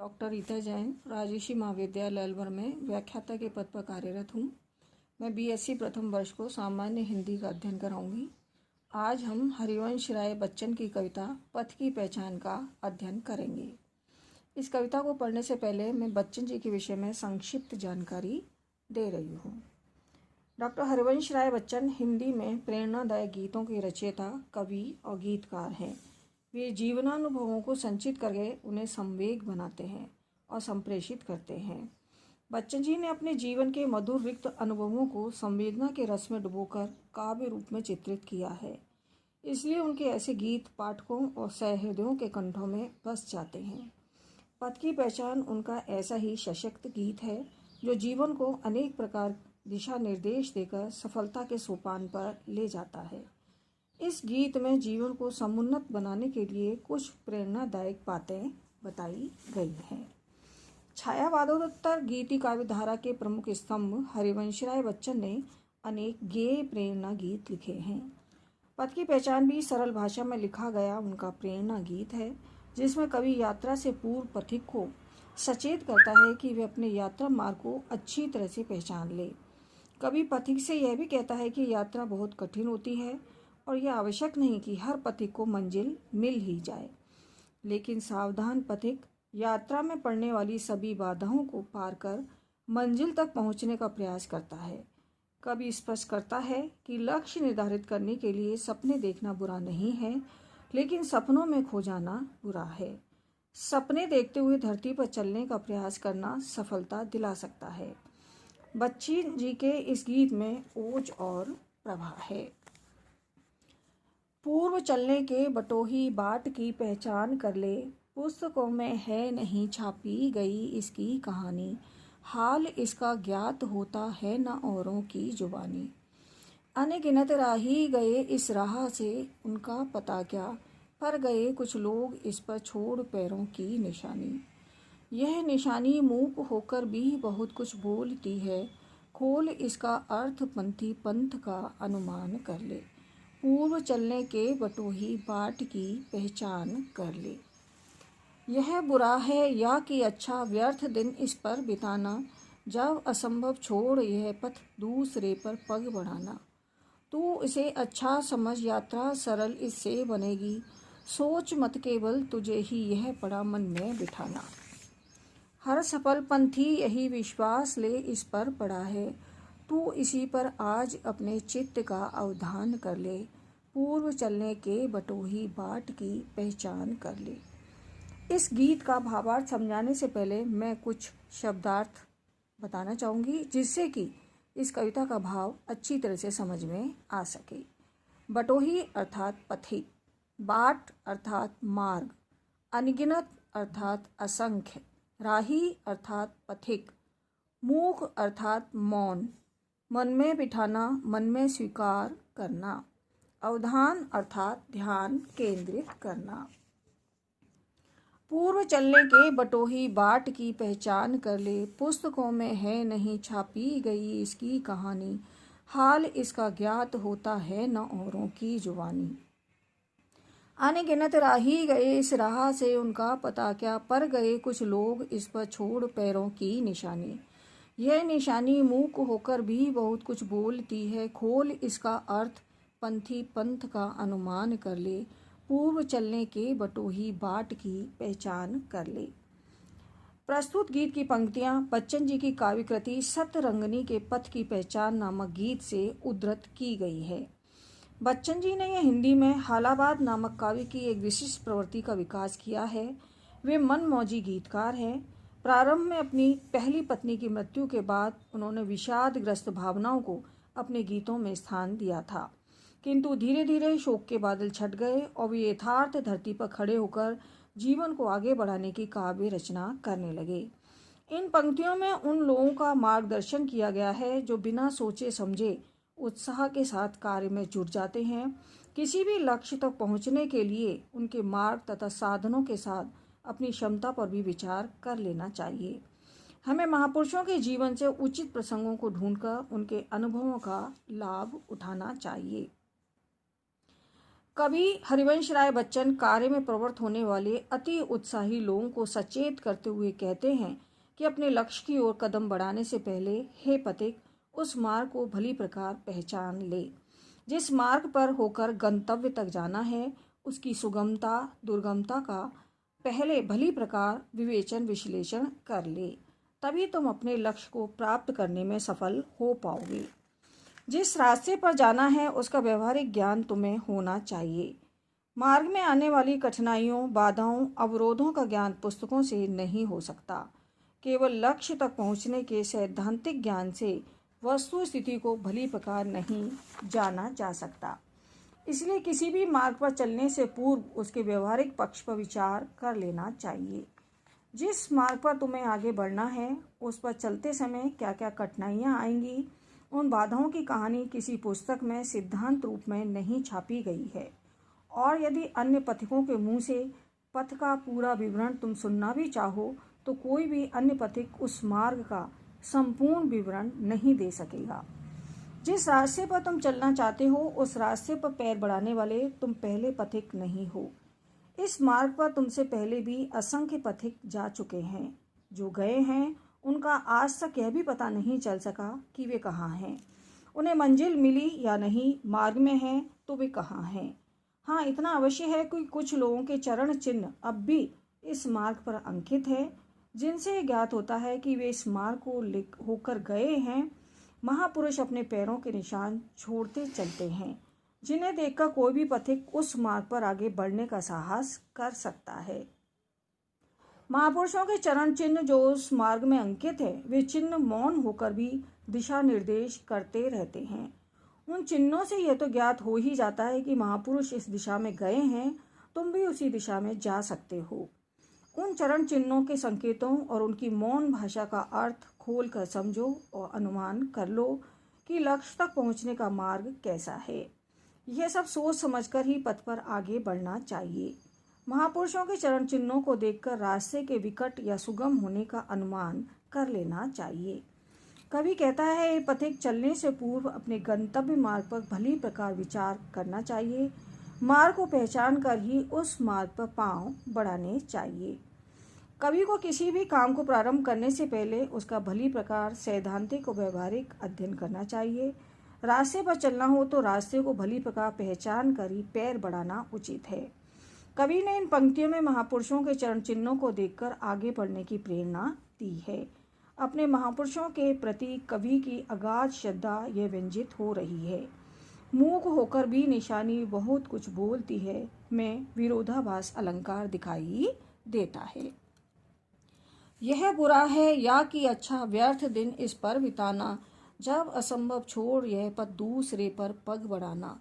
Doctor Rita Jain राजर्षि महाविद्यालय अलवर में व्याख्याता के पद पर कार्यरत हूँ। मैं बीएससी प्रथम वर्ष को सामान्य हिंदी का अध्ययन कराऊंगी। आज हम हरिवंश राय बच्चन की कविता पथ की पहचान का अध्ययन करेंगे। इस कविता को पढ़ने से पहले मैं बच्चन जी के विषय में संक्षिप्त जानकारी दे रही हूँ। डॉक्टर हरिवंश राय बच्चन हिंदी में प्रेरणादायक गीतों के रचयिता, कवि और गीतकार हैं। वे जीवनानुभवों को संचित करके उन्हें संवेग बनाते हैं और संप्रेषित करते हैं। बच्चन जी ने अपने जीवन के मधुर रिक्त अनुभवों को संवेदना के रस में डुबोकर काव्य रूप में चित्रित किया है। इसलिए उनके ऐसे गीत पाठकों और सहृदयों के कंठों में बस जाते हैं। पथ की पहचान उनका ऐसा ही सशक्त गीत है जो जीवन को अनेक प्रकार दिशा निर्देश देकर सफलता के सोपान पर ले जाता है। इस गीत में जीवन को समुन्नत बनाने के लिए कुछ प्रेरणादायक बातें बताई गई हैं। छायावादोत्तर गीति काव्य धारा के प्रमुख स्तंभ हरिवंश राय बच्चन ने अनेक गेय प्रेरणा गीत लिखे हैं। पथ की पहचान भी सरल भाषा में लिखा गया उनका प्रेरणा गीत है, जिसमें कवि यात्रा से पूर्व पथिक को सचेत करता है कि वे अपने यात्रा मार्ग को अच्छी तरह से पहचान ले। कवि पथिक से यह भी कहता है कि यात्रा बहुत कठिन होती है और यह आवश्यक नहीं कि हर पथिक को मंजिल मिल ही जाए, लेकिन सावधान पथिक यात्रा में पड़ने वाली सभी बाधाओं को पार कर मंजिल तक पहुंचने का प्रयास करता है। कवि स्पष्ट करता है कि लक्ष्य निर्धारित करने के लिए सपने देखना बुरा नहीं है, लेकिन सपनों में खो जाना बुरा है। सपने देखते हुए धरती पर चलने का प्रयास करना सफलता दिला सकता है। बच्चन जी के इस गीत में ओज और प्रभा है। पूर्व चलने के बटोही बाट की पहचान कर ले, पुस्तकों में है नहीं छापी गई इसकी कहानी, हाल इसका ज्ञात होता है न औरों की जुबानी। अनगिनत राही गए इस राह से उनका पता क्या, पर गए कुछ लोग इस पर छोड़ पैरों की निशानी। यह निशानी मूक होकर भी बहुत कुछ बोलती है, खोल इसका अर्थ पंथी पंथ का अनुमान कर ले, पूर्व चलने के बटोही बाट की पहचान कर ले। यह बुरा है या कि अच्छा, व्यर्थ दिन इस पर बिताना, जब असंभव छोड़ यह पथ दूसरे पर पग बढ़ाना। तू इसे अच्छा समझ, यात्रा सरल इससे बनेगी, सोच मत केवल तुझे ही यह पड़ा मन में बिठाना। हर सफल पंथी यही विश्वास ले इस पर पड़ा है, तू इसी पर आज अपने चित्त का अवधान कर ले, पूर्व चलने के बटोही बाट की पहचान कर ले। इस गीत का भावार्थ समझाने से पहले मैं कुछ शब्दार्थ बताना चाहूँगी, जिससे कि इस कविता का भाव अच्छी तरह से समझ में आ सके। बटोही अर्थात पथिक, बाट अर्थात मार्ग, अनगिनत अर्थात असंख्य, राही अर्थात पथिक, मूक अर्थात मौन, मन में बिठाना मन में स्वीकार करना, अवधान अर्थात ध्यान केंद्रित करना। पूर्व चलने के बटोही बाट की पहचान कर ले, पुस्तकों में है नहीं छापी गई इसकी कहानी, हाल इसका ज्ञात होता है न औरों की जुबानी। अनगिनत राही गए इस राह से उनका पता क्या, पर गए कुछ लोग इस पर छोड़ पैरों की निशानी। यह निशानी मूक होकर भी बहुत कुछ बोलती है, खोल इसका अर्थ पंथी पंथ का अनुमान कर ले, पूर्व चलने के बटोही बाट की पहचान कर ले। प्रस्तुत गीत की पंक्तियां बच्चन जी की काव्य कृति सतरंगिनी के पथ की पहचान नामक गीत से उद्धृत की गई है। बच्चन जी ने यह हिंदी में हालाबाद नामक काव्य की एक विशिष्ट प्रवृत्ति का विकास किया है। वे मनमौजी गीतकार हैं। प्रारंभ में अपनी पहली पत्नी की मृत्यु के बाद उन्होंने विषादग्रस्त भावनाओं को अपने गीतों में स्थान दिया था, किंतु धीरे धीरे शोक के बादल छट गए और वे यथार्थ धरती पर खड़े होकर जीवन को आगे बढ़ाने की काव्य रचना करने लगे। इन पंक्तियों में उन लोगों का मार्गदर्शन किया गया है जो बिना सोचे समझे उत्साह के साथ कार्य में जुट जाते हैं। किसी भी लक्ष्य तक पहुंचने के लिए उनके मार्ग तथा साधनों के साथ अपनी क्षमता पर भी विचार कर लेना चाहिए। हमें महापुरुषों के जीवन से उचित प्रसंगों को ढूंढकर उनके अनुभवों का लाभ उठाना चाहिए। कवि हरिवंश राय बच्चन कार्य में प्रवृत्त होने वाले अति उत्साही लोगों को सचेत करते हुए कहते हैं कि अपने लक्ष्य की ओर कदम बढ़ाने से पहले हे पथिक, उस मार्ग को भली प्रकार पहचान ले। जिस मार्ग पर होकर गंतव्य तक जाना है, उसकी सुगमता दुर्गमता का पहले भली प्रकार विवेचन विश्लेषण कर ले, तभी तुम अपने लक्ष्य को प्राप्त करने में सफल हो पाओगे। जिस रास्ते पर जाना है उसका व्यवहारिक ज्ञान तुम्हें होना चाहिए। मार्ग में आने वाली कठिनाइयों, बाधाओं, अवरोधों का ज्ञान पुस्तकों से नहीं हो सकता। केवल लक्ष्य तक पहुंचने के सैद्धांतिक ज्ञान से वस्तु स्थिति को भली प्रकार नहीं जाना जा सकता। इसलिए किसी भी मार्ग पर चलने से पूर्व उसके व्यवहारिक पक्ष पर विचार कर लेना चाहिए। जिस मार्ग पर तुम्हें आगे बढ़ना है, उस पर चलते समय क्या क्या कठिनाइयाँ आएंगी, उन बाधाओं की कहानी किसी पुस्तक में सिद्धांत रूप में नहीं छापी गई है। और यदि अन्य पथिकों के मुंह से पथ का पूरा विवरण तुम सुनना भी चाहो, तो कोई भी अन्य पथिक उस मार्ग का संपूर्ण विवरण नहीं दे सकेगा। जिस रास्ते पर तुम चलना चाहते हो, उस रास्ते पर पैर बढ़ाने वाले तुम पहले पथिक नहीं हो। इस मार्ग पर तुमसे पहले भी असंख्य पथिक जा चुके हैं। जो गए हैं उनका आज तक यह भी पता नहीं चल सका कि वे कहाँ हैं। उन्हें मंजिल मिली या नहीं, मार्ग में हैं तो वे कहाँ हैं। हाँ, इतना अवश्य है कि कुछ लोगों के चरण चिन्ह अब भी इस मार्ग पर अंकित है, जिनसे ज्ञात होता है कि वे इस मार्ग को होकर गए हैं। महापुरुष अपने पैरों के निशान छोड़ते चलते हैं, जिन्हें देखकर कोई भी पथिक उस मार्ग पर आगे बढ़ने का साहस कर सकता है। महापुरुषों के चरण चिन्ह जो उस मार्ग में अंकित है, वे चिन्ह मौन होकर भी दिशा निर्देश करते रहते हैं। उन चिन्हों से यह तो ज्ञात हो ही जाता है कि महापुरुष इस दिशा में गए हैं, तुम भी उसी दिशा में जा सकते हो। उन चरण चिन्हों के संकेतों और उनकी मौन भाषा का अर्थ खोल कर समझो और अनुमान कर लो कि लक्ष्य तक पहुंचने का मार्ग कैसा है। यह सब सोच समझकर ही पथ पर आगे बढ़ना चाहिए। महापुरुषों के चरण चिन्हों को देखकर रास्ते के विकट या सुगम होने का अनुमान कर लेना चाहिए। कवि कहता है, पथिक, चलने से पूर्व अपने गंतव्य मार्ग पर भली प्रकार विचार करना चाहिए। मार्ग को पहचान कर ही उस मार्ग पर पांव बढ़ाने चाहिए। कवि को किसी भी काम को प्रारंभ करने से पहले उसका भली प्रकार सैद्धांतिक और व्यवहारिक अध्ययन करना चाहिए। रास्ते पर चलना हो तो रास्ते को भली प्रकार पहचान कर ही पैर बढ़ाना उचित है। कवि ने इन पंक्तियों में महापुरुषों के चरण चिन्हों को देखकर आगे बढ़ने की प्रेरणा दी है। अपने महापुरुषों के प्रति कवि की अगाध श्रद्धा यह व्यंजित हो रही है। मूक होकर भी निशानी बहुत कुछ बोलती है में विरोधाभास अलंकार दिखाई देता है। यह बुरा है या कि अच्छा, व्यर्थ दिन इस पर बिताना, जब असंभव छोड़ यह पथ दूसरे पर पग बढ़ाना।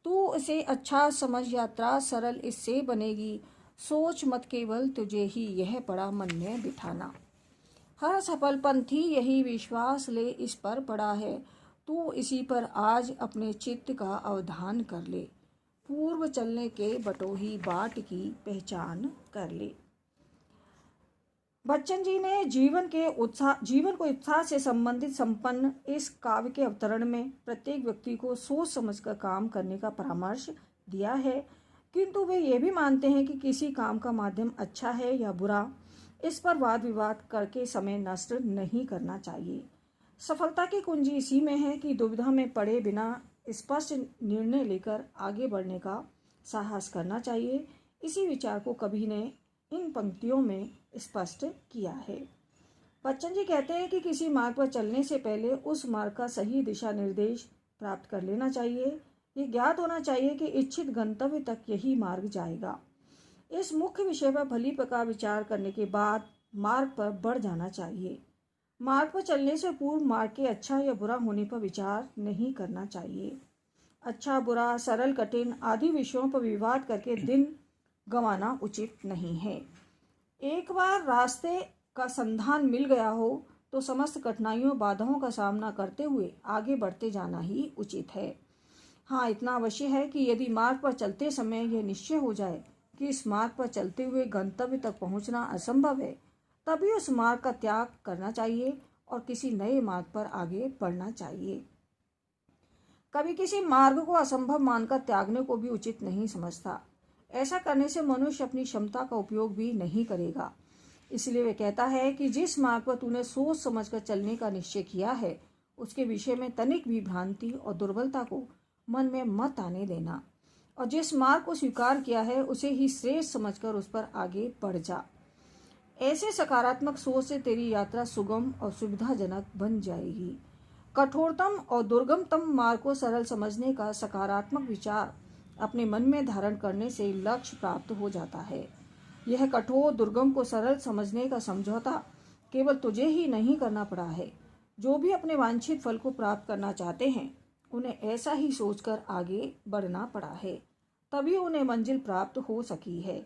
तू इसे अच्छा समझ, यात्रा सरल इससे बनेगी, सोच मत केवल तुझे ही यह पड़ा मन में बिठाना। हर सफल पंथी यही विश्वास ले इस पर पड़ा है, तू इसी पर आज अपने चित्त का अवधान कर ले, पूर्व चलने के बटोही बाट की पहचान कर ले। बच्चन जी ने जीवन को उत्साह से संबंधित संपन्न इस काव्य के अवतरण में प्रत्येक व्यक्ति को सोच समझकर काम करने का परामर्श दिया है, किंतु वे ये भी मानते हैं कि किसी काम का माध्यम अच्छा है या बुरा, इस पर वाद विवाद करके समय नष्ट नहीं करना चाहिए। सफलता की कुंजी इसी में है कि दुविधा में पड़े बिना स्पष्ट निर्णय लेकर आगे बढ़ने का साहस करना चाहिए। इसी विचार को कवि ने इन पंक्तियों में स्पष्ट किया है। बच्चन जी कहते हैं कि किसी मार्ग पर चलने से पहले उस मार्ग का सही दिशा निर्देश प्राप्त कर लेना चाहिए। ये ज्ञात होना चाहिए कि इच्छित गंतव्य तक यही मार्ग जाएगा। इस मुख्य विषय पर भली प्रकार विचार करने के बाद मार्ग पर बढ़ जाना चाहिए। मार्ग पर चलने से पूर्व मार्ग के अच्छा या बुरा होने पर विचार नहीं करना चाहिए। अच्छा बुरा, सरल कठिन आदि विषयों पर विवाद करके दिन गंवाना उचित नहीं है। एक बार रास्ते का संधान मिल गया हो तो समस्त कठिनाइयों बाधाओं का सामना करते हुए आगे बढ़ते जाना ही उचित है। हाँ, इतना अवश्य है कि यदि मार्ग पर चलते समय यह निश्चय हो जाए कि इस मार्ग पर चलते हुए गंतव्य तक पहुंचना असंभव है, तभी उस मार्ग का त्याग करना चाहिए और किसी नए मार्ग पर आगे बढ़ना चाहिए। कभी किसी मार्ग को असंभव मानकर त्यागने को भी उचित नहीं समझता। ऐसा करने से मनुष्य अपनी क्षमता का उपयोग भी नहीं करेगा। इसलिए वे कहता है कि जिस मार्ग पर तूने सोच समझकर चलने का निश्चय किया है, उसके विषय में तनिक भी भ्रांति और दुर्बलता को मन में मत आने देना, और जिस मार्ग को स्वीकार किया है उसे ही श्रेष्ठ समझकर उस पर आगे बढ़ जा। ऐसे सकारात्मक सोच से तेरी यात्रा सुगम और सुविधाजनक बन जाएगी। कठोरतम और दुर्गमतम मार्ग को सरल समझने का सकारात्मक विचार अपने मन में धारण करने से लक्ष्य प्राप्त हो जाता है। यह कठोर दुर्गम को सरल समझने का समझौता केवल तुझे ही नहीं करना पड़ा है। जो भी अपने वांछित फल को प्राप्त करना चाहते हैं, उन्हें ऐसा ही सोचकर आगे बढ़ना पड़ा है, तभी उन्हें मंजिल प्राप्त हो सकी है।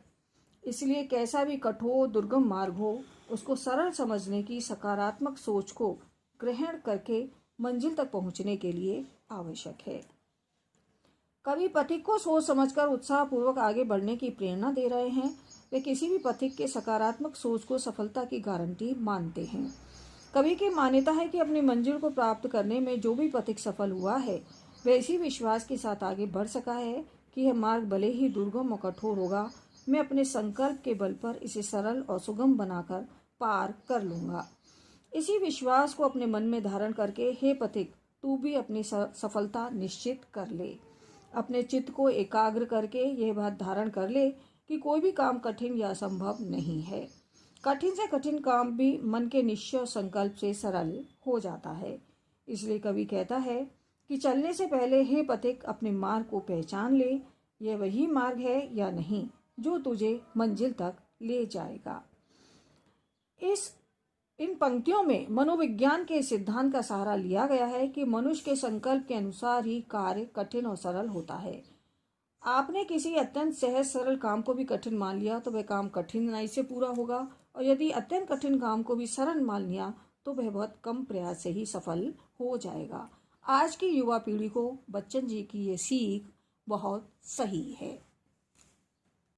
इसलिए कैसा भी कठोर दुर्गम मार्ग हो, उसको सरल समझने की सकारात्मक सोच को ग्रहण करके मंजिल तक पहुंचने के लिए आवश्यक है। कभी पथिक को सोच समझकर उत्साहपूर्वक आगे बढ़ने की प्रेरणा दे रहे हैं, वे किसी भी पथिक के सकारात्मक सोच को सफलता की गारंटी मानते हैं। कभी की मान्यता है कि अपनी मंजिल को प्राप्त करने में जो भी पथिक सफल हुआ है, वह इसी विश्वास के साथ आगे बढ़ सका है कि यह मार्ग भले ही दुर्गम और कठोर होगा, मैं अपने संकल्प के बल पर इसे सरल और सुगम बनाकर पार कर लूंगा। इसी विश्वास को अपने मन में धारण करके हे पथिक, तू भी अपनी सफलता निश्चित कर ले। अपने चित्त को एकाग्र करके यह बात धारण कर ले कि कोई भी काम कठिन या असंभव नहीं है। कठिन से कठिन काम भी मन के निश्चय और संकल्प से सरल हो जाता है। इसलिए कवि कहता है कि चलने से पहले हे पथिक, अपने मार्ग को पहचान ले, यह वही मार्ग है या नहीं जो तुझे मंजिल तक ले जाएगा। इन पंक्तियों में मनोविज्ञान के सिद्धांत का सहारा लिया गया है कि मनुष्य के संकल्प के अनुसार ही कार्य कठिन और सरल होता है। आपने किसी अत्यंत सहज सरल काम को भी कठिन मान लिया तो वह काम कठिनाई से पूरा होगा, और यदि अत्यंत कठिन काम को भी सरल मान लिया तो वह बहुत कम प्रयास से ही सफल हो जाएगा। आज की युवा पीढ़ी को बच्चन जी की ये सीख बहुत सही है।